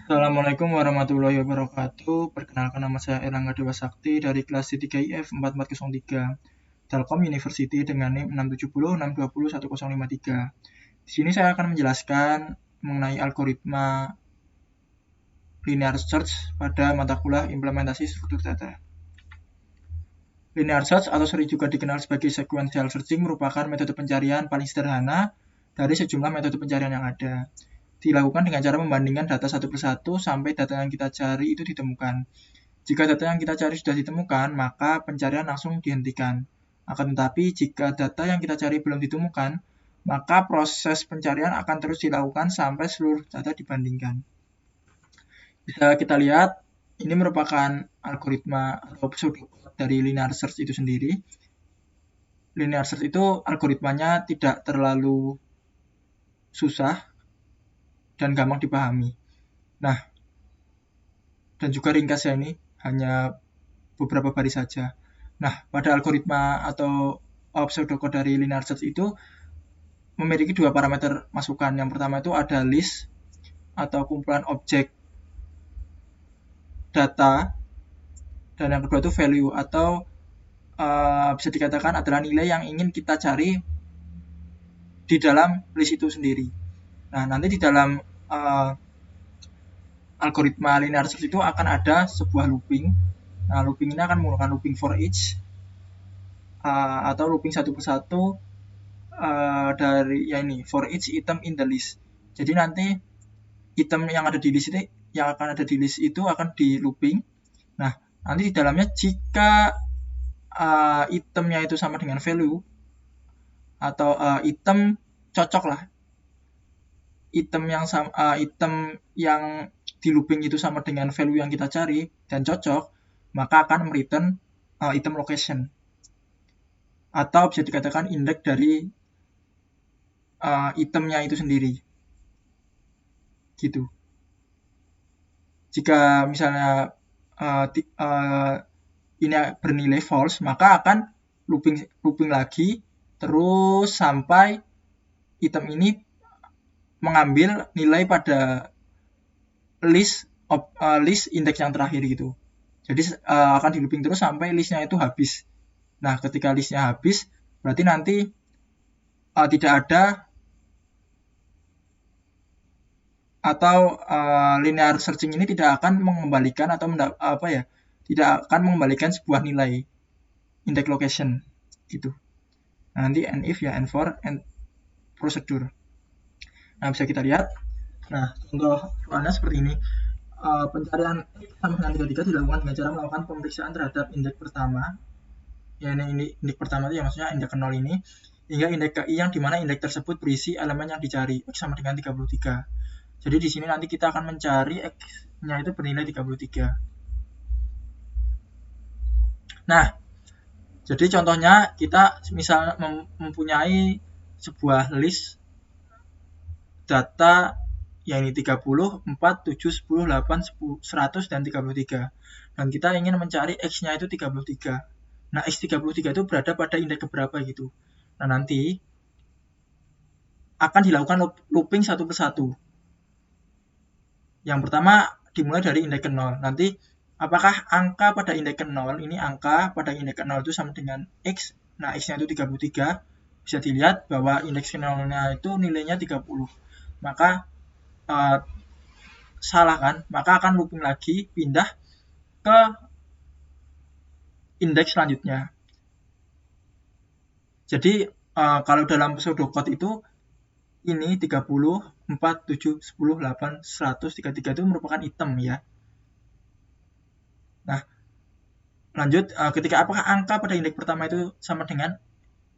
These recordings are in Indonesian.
Assalamualaikum warahmatullahi wabarakatuh. Perkenalkan, nama saya Erlangga Dewa Sakti dari kelas D3IF 4403 Telkom University dengan NIM 670620153. Di sini saya akan menjelaskan mengenai algoritma linear search pada mata kuliah implementasi struktur data. Linear search atau sering juga dikenal sebagai sequential searching merupakan metode pencarian paling sederhana dari sejumlah metode pencarian yang ada. Dilakukan dengan cara membandingkan data satu persatu sampai data yang kita cari itu ditemukan. Jika data yang kita cari sudah ditemukan, maka pencarian langsung dihentikan. Akan tetapi, jika data yang kita cari belum ditemukan, maka proses pencarian akan terus dilakukan sampai seluruh data dibandingkan. Bisa kita lihat, ini merupakan algoritma atau pseudocode dari linear search itu sendiri. Linear search itu algoritmanya tidak terlalu susah dan gampang dipahami. Nah, dan juga ringkas ya, ini hanya beberapa baris saja. Nah, pada algoritma atau pseudocode dari linear search itu memiliki dua parameter masukan. Yang pertama itu ada list atau kumpulan objek data, dan yang kedua itu value atau bisa dikatakan adalah nilai yang ingin kita cari di dalam list itu sendiri. Nah, nanti di dalam algoritma linear search itu akan ada sebuah looping. Nah, looping ini akan menggunakan looping for each atau looping satu persatu dari ya ini for each item in the list. Jadi nanti item yang ada di list itu akan di looping. Nah, nanti di dalamnya jika itemnya itu sama dengan value atau item cocok lah, item yang di looping itu sama dengan value yang kita cari dan cocok, maka akan return item location atau bisa dikatakan indeks dari itemnya itu sendiri, gitu. Jika misalnya ini bernilai false, maka akan looping lagi terus sampai item ini mengambil nilai pada list indeks yang terakhir gitu. Jadi akan di looping terus sampai listnya itu habis. Nah, ketika listnya habis, berarti nanti tidak ada atau linear searching ini tidak akan mengembalikan atau tidak akan mengembalikan sebuah nilai index location gitu. Nah, nanti and if ya and for and procedure. Nah, bisa kita lihat. Nah, contoh soalnya seperti ini. Pencarian X sama dengan 33 dilakukan dengan cara melakukan pemeriksaan terhadap indeks pertama. Ya, ini indeks pertama itu ya maksudnya indeks ke 0 ini hingga indeks ke I yang dimana indeks tersebut berisi elemen yang dicari. X sama dengan 33. Jadi di sini nanti kita akan mencari X-nya itu bernilai 33. Nah, jadi contohnya kita misalnya mempunyai sebuah list data yang ini 30, 4, 7, 10, 8, 10, 100, dan 33. Dan kita ingin mencari X-nya itu 33. Nah, X33 itu berada pada indeks keberapa gitu. Nah, nanti akan dilakukan looping satu persatu. Yang pertama dimulai dari indeks ke 0. Nanti apakah angka pada indeks ke 0 ini angka pada indeks ke 0 itu sama dengan X. Nah, X-nya itu 33. Bisa dilihat bahwa indeks ke 0-nya itu nilainya 30. Maka salah kan? Maka akan looping lagi pindah ke indeks selanjutnya. Jadi kalau dalam pseudocode itu ini 30, 4, 7, 10, 8, 100, 33 itu merupakan item ya. Nah, lanjut ketika apakah angka pada indeks pertama itu sama dengan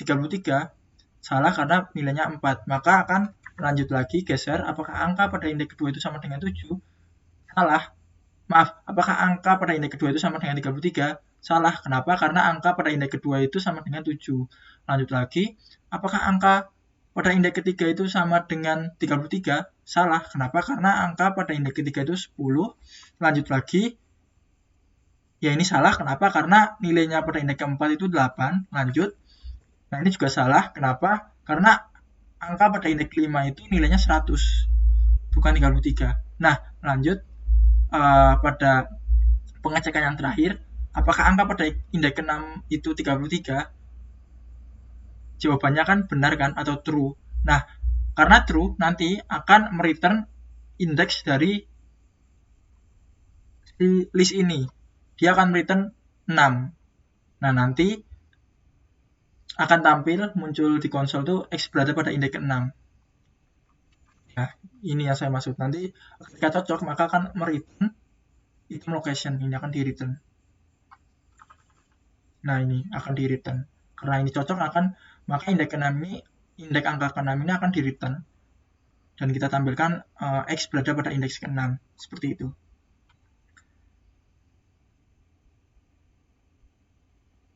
33? Salah karena nilainya 4. Maka akan lanjut lagi geser, apakah angka pada indeks kedua itu sama dengan 7? Salah. Maaf, apakah angka pada indeks kedua itu sama dengan 33? Salah. Kenapa? Karena angka pada indeks kedua itu sama dengan 7. Lanjut lagi, apakah angka pada indeks ketiga itu sama dengan 33? Salah. Kenapa? Karena angka pada indeks ketiga itu 10. Lanjut lagi, ya ini salah. Kenapa? Karena nilainya pada indeks keempat itu 8. Lanjut. Nah, ini juga salah. Kenapa? Karena angka pada indeks kelima itu nilainya 100. Bukan 33. Nah, lanjut. pada pengecekan yang terakhir, apakah angka pada indeks ke-6 itu 33? Jawabannya kan benar kan, atau true. Nah, karena true, nanti akan mereturn indeks dari si list ini. Dia akan mereturn 6. Nah, nanti akan tampil muncul di konsol tuh X berada pada indeks ke-6. Nah, ini yang saya maksud. Nanti ketika cocok, maka akan mereturn item location. Ini akan di-return. Nah, ini akan di-return. Karena ini cocok, maka indeks ke-6 ini, indeks angka ke-6 ini akan di-return. Dan kita tampilkan X berada pada indeks ke-6. Seperti itu.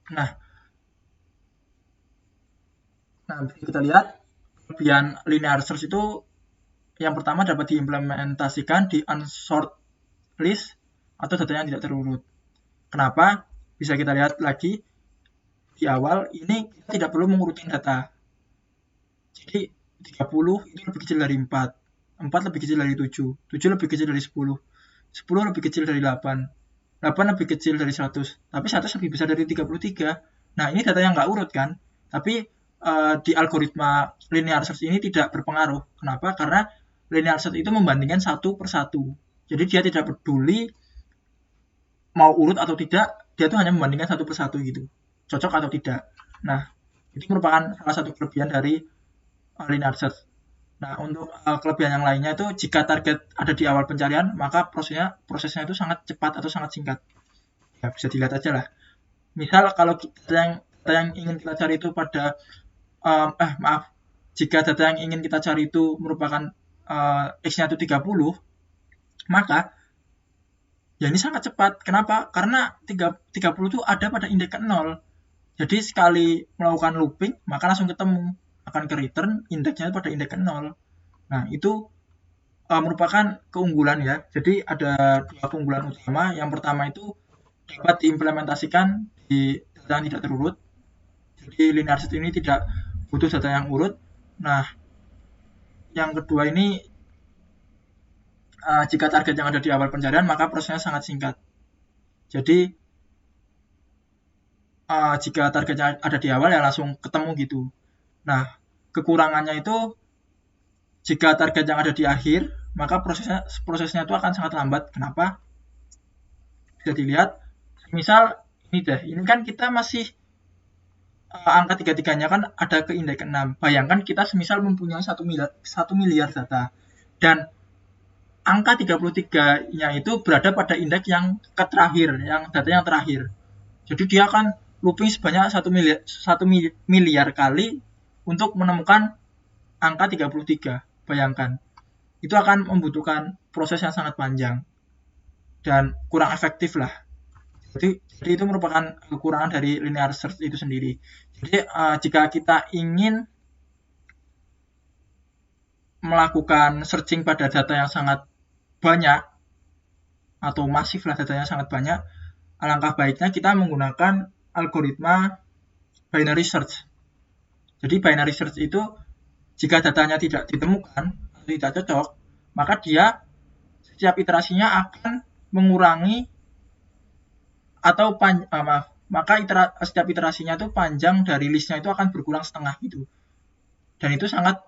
Nah, kita lihat kelebihan linear search itu yang pertama dapat diimplementasikan di unsort list atau data yang tidak terurut. Kenapa? Bisa kita lihat lagi di awal, ini kita tidak perlu mengurutin data. Jadi 30 itu lebih kecil dari 4, 4 lebih kecil dari 7, 7 lebih kecil dari 10, 10 lebih kecil dari 8, 8 lebih kecil dari 100, tapi 100 lebih besar dari 33. Nah, ini data yang nggak urut kan? Tapi di algoritma linear search ini tidak berpengaruh. Kenapa? Karena linear search itu membandingkan satu per satu. Jadi dia tidak peduli mau urut atau tidak, dia tuh hanya membandingkan satu per satu gitu. Cocok atau tidak. Nah, itu merupakan salah satu kelebihan dari linear search. Nah, untuk kelebihan yang lainnya itu jika target ada di awal pencarian, maka prosesnya itu sangat cepat atau sangat singkat. Ya, bisa dilihat aja lah. Misal kalau data yang ingin kita cari itu pada jika data yang ingin kita cari itu merupakan X-nya itu 30, maka ya ini sangat cepat. Kenapa? Karena 30 itu ada pada indeks ke-0. Jadi sekali melakukan looping, maka langsung ketemu. Akan ke return indeksnya pada indeks ke-0. Nah, itu merupakan keunggulan ya. Jadi ada dua keunggulan utama. Yang pertama itu dapat diimplementasikan di data yang tidak terurut. Jadi linear search ini tidak butuh data yang urut. Nah, yang kedua ini jika target yang ada di awal pencarian, maka prosesnya sangat singkat. Jadi jika targetnya ada di awal ya langsung ketemu gitu. Nah, kekurangannya itu jika target yang ada di akhir, maka prosesnya itu akan sangat lambat. Kenapa? Bisa dilihat, misal ini deh, ini kan kita masih angka 33-nya kan ada ke indeks ke-6. Bayangkan kita semisal mempunyai 1 miliar data. Dan angka 33-nya itu berada pada indeks yang terakhir, yang data yang terakhir. Jadi dia akan looping sebanyak 1 miliar kali untuk menemukan angka 33. Bayangkan. Itu akan membutuhkan proses yang sangat panjang dan kurang efektif lah. Jadi itu merupakan kekurangan dari linear search itu sendiri. Jadi jika kita ingin melakukan searching pada data yang sangat banyak atau masif lah, datanya sangat banyak, alangkah baiknya kita menggunakan algoritma binary search. Jadi binary search itu jika datanya tidak ditemukan atau tidak cocok, maka dia setiap iterasinya akan mengurangi atau maka setiap iterasinya itu panjang dari listnya itu akan berkurang setengah gitu. Dan itu sangat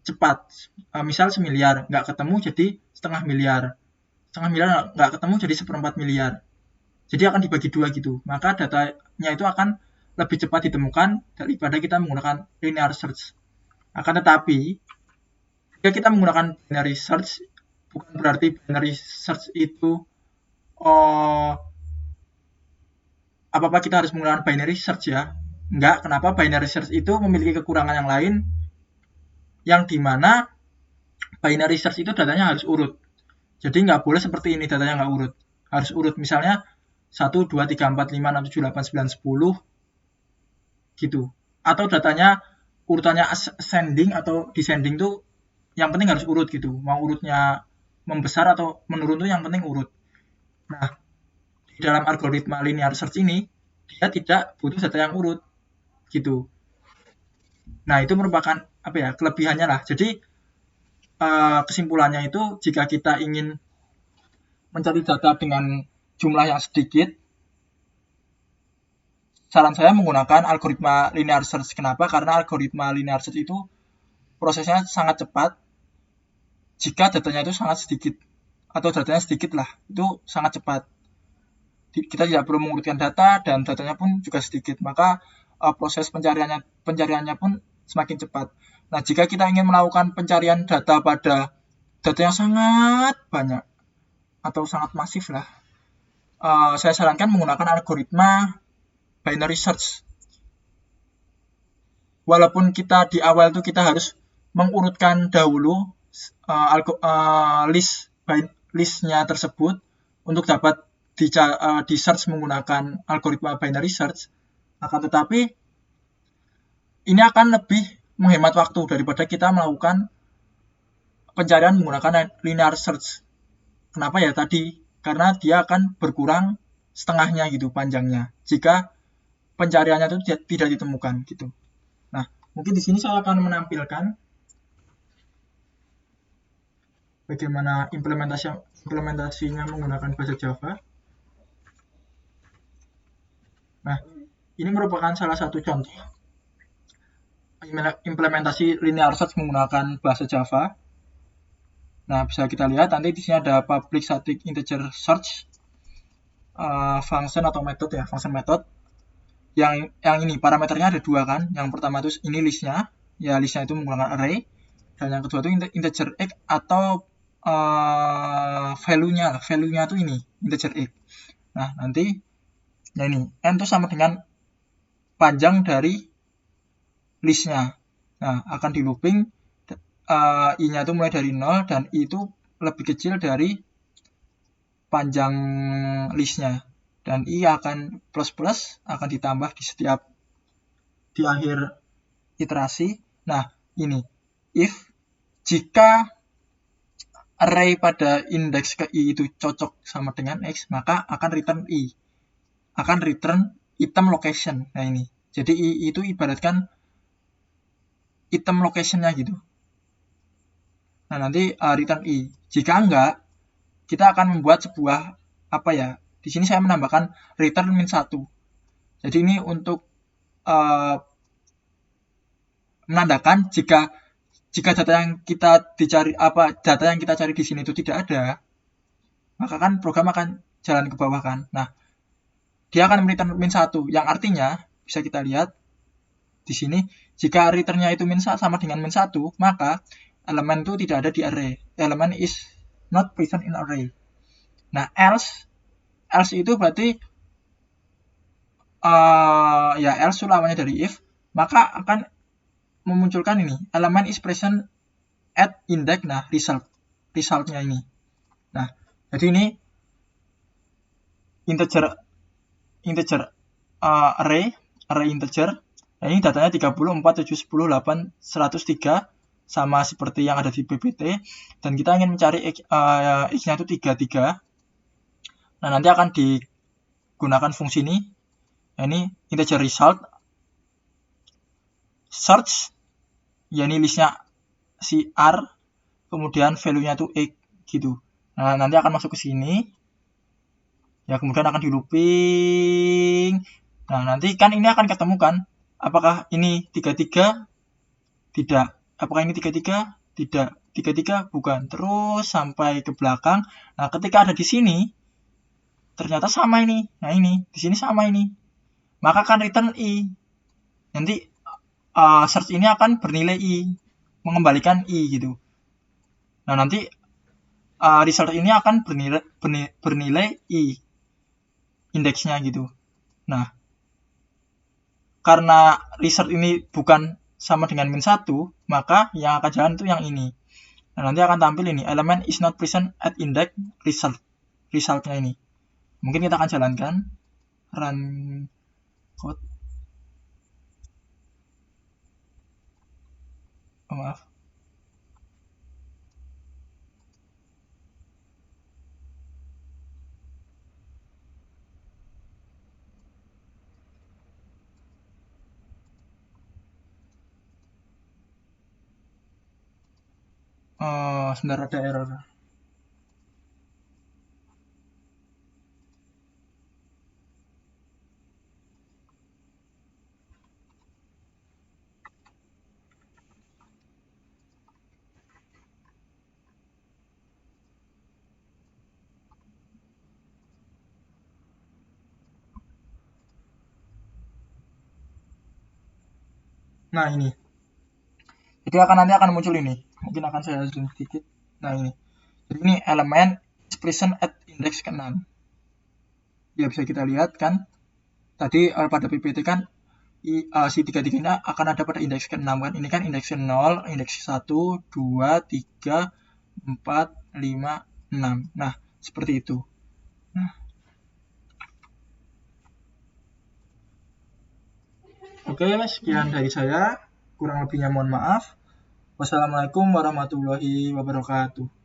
cepat. Misal 1 miliar nggak ketemu jadi setengah miliar nggak ketemu jadi 1/4 miliar. Jadi akan dibagi dua gitu. Maka datanya itu akan lebih cepat ditemukan daripada kita menggunakan linear search. Akan tetapi jika kita menggunakan binary search, bukan berarti binary search itu apa-apa kita harus menggunakan binary search ya. Enggak, kenapa? Binary search itu memiliki kekurangan yang lain, yang dimana binary search itu datanya harus urut. Jadi nggak boleh seperti ini, datanya nggak urut. Harus urut, misalnya 1, 2, 3, 4, 5, 6, 7, 8, 9, 10 gitu. Atau datanya urutannya ascending atau descending tuh yang penting harus urut gitu. Mau urutnya membesar atau menurun tuh yang penting urut. Nah, di dalam algoritma linear search ini dia tidak butuh data yang urut gitu. Nah, itu merupakan kelebihannya lah. Jadi kesimpulannya itu jika kita ingin mencari data dengan jumlah yang sedikit, saran saya menggunakan algoritma linear search. Kenapa? Karena algoritma linear search itu prosesnya sangat cepat jika datanya itu sangat sedikit, atau datanya sedikit lah, itu sangat cepat. Kita tidak perlu mengurutkan data dan datanya pun juga sedikit, maka proses pencariannya pun semakin cepat. Nah, jika kita ingin melakukan pencarian data pada data yang sangat banyak atau sangat masif lah, saya sarankan menggunakan algoritma binary search. Walaupun kita di awal itu kita harus mengurutkan dahulu listnya tersebut untuk dapat di search menggunakan algoritma binary search, akan tetapi ini akan lebih menghemat waktu daripada kita melakukan pencarian menggunakan linear search. Kenapa ya tadi? Karena dia akan berkurang setengahnya gitu panjangnya jika pencariannya itu tidak ditemukan gitu. Nah, mungkin di sini saya akan menampilkan bagaimana implementasinya menggunakan bahasa Java. Nah, ini merupakan salah satu contoh implementasi linear search menggunakan bahasa Java. Nah, bisa kita lihat nanti di sini ada public static integer search function atau metode ya, function method. Yang ini parameternya ada dua kan. Yang pertama itu ini listnya, ya listnya itu menggunakan array, dan yang kedua itu integer x atau value-nya itu ini integer x. Nah, nanti nah ini n itu sama dengan panjang dari listnya. Nah, akan di looping i-nya itu mulai dari 0 dan i itu lebih kecil dari panjang listnya, dan i akan plus akan ditambah di akhir iterasi. Nah, ini if jika array pada indeks ke i itu cocok sama dengan x, maka akan return i, akan return item location. Nah, ini jadi i itu ibaratkan item location-nya gitu. Nah, nanti return i. Jika enggak, kita akan membuat sebuah apa ya? Di sini saya menambahkan return -1. Jadi ini untuk menandakan jika data yang kita cari di sini itu tidak ada, maka kan program akan jalan ke bawah kan. Nah, dia akan return -1 yang artinya bisa kita lihat di sini jika return-nya itu sama dengan -1, maka elemen itu tidak ada di array. Elemen is not present in array. Nah, else itu berarti else itu lawannya dari if, maka akan memunculkan ini elemen is present at index. Nah, resultnya ini. Nah, jadi ini integer array integer. Nah, ini datanya 34, 7, 10, 8, 103 sama seperti yang ada di PPT, dan kita ingin mencari x-nya itu 33. Nah, nanti akan digunakan fungsi ini. Nah, ini integer result search, ya ini listnya si R, kemudian value-nya itu x gitu. Nah, nanti akan masuk ke sini. Ya, kemudian akan di looping. Nah, nanti kan ini akan ketemu kan. Apakah ini 33? Tidak. Apakah ini 33? Tidak. 33 bukan. Terus sampai ke belakang. Nah, ketika ada di sini, ternyata sama ini. Nah, ini. Di sini sama ini. Maka akan return i. Nanti search ini akan bernilai i. Mengembalikan i gitu. Nah, nanti result ini akan bernilai i. Indeksnya gitu. Nah, karena result ini bukan sama dengan -1, maka yang akan jalan itu yang ini. Nah, nanti akan tampil ini element is not present at index resultnya ini. Mungkin kita akan jalankan run code. Maaf. Sebentar, ada error. Nah, ini. Jadi nanti akan muncul ini. Mungkin akan saya zoom sedikit. Nah, ini. Jadi ini elemen is present at index ke-6. Ya, bisa kita lihat kan. Tadi pada PPT kan si 33 ini akan ada pada indeks ke-6 kan. Ini kan indeks 0, indeks 1, 2, 3, 4, 5, 6. Nah, seperti itu. Nah, oke, sekian dari saya. Kurang lebihnya mohon maaf. Wassalamualaikum warahmatullahi wabarakatuh.